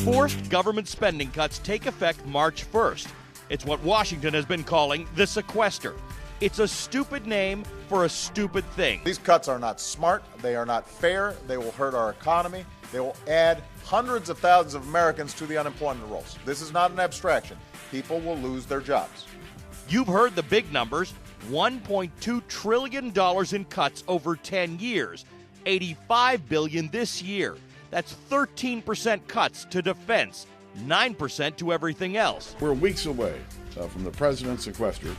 Forced government spending cuts take effect March 1st. It's what Washington has been calling the sequester. It's a stupid name for a stupid thing. These cuts are not smart. They are not fair. They will hurt our economy. They will add hundreds of thousands of Americans to the unemployment rolls. This is not an abstraction. People will lose their jobs. You've heard the big numbers. $1.2 trillion in cuts over 10 years. $85 billion this year. That's 13% cuts to defense, 9% to everything else. We're weeks away from the president's sequester,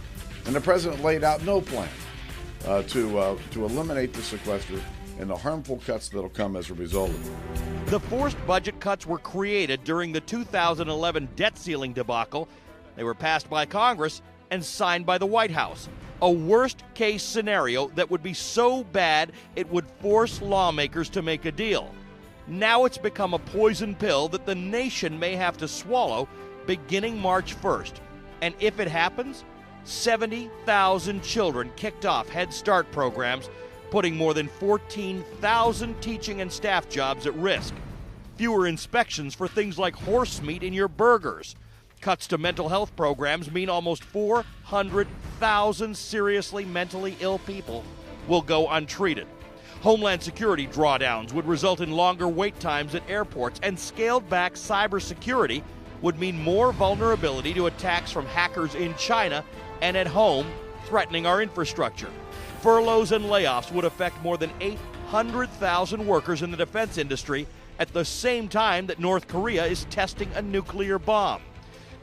and the president laid out no plan to eliminate the sequester and the harmful cuts that will come as a result of it. The forced budget cuts were created during the 2011 debt ceiling debacle. They were passed by Congress and signed by the White House. A worst-case scenario that would be so bad it would force lawmakers to make a deal. Now it's become a poison pill that the nation may have to swallow beginning March 1st. And if it happens, 70,000 children kicked off Head Start programs, putting more than 14,000 teaching and staff jobs at risk. Fewer inspections for things like horse meat in your burgers. Cuts to mental health programs mean almost 400,000 seriously mentally ill people will go untreated. Homeland Security drawdowns would result in longer wait times at airports, and scaled-back cybersecurity would mean more vulnerability to attacks from hackers in China and at home, threatening our infrastructure. Furloughs and layoffs would affect more than 800,000 workers in the defense industry at the same time that North Korea is testing a nuclear bomb.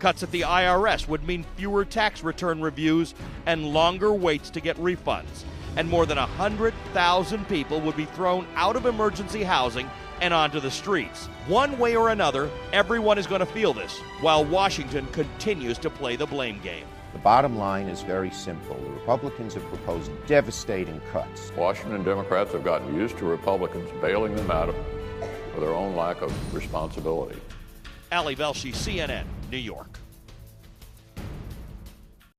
Cuts at the IRS would mean fewer tax return reviews and longer waits to get refunds. And more than 100,000 people would be thrown out of emergency housing and onto the streets. One way or another, everyone is going to feel this, while Washington continues to play the blame game. The bottom line is very simple. The Republicans have proposed devastating cuts. Washington Democrats have gotten used to Republicans bailing them out for their own lack of responsibility. Ali Velshi, CNN, New York.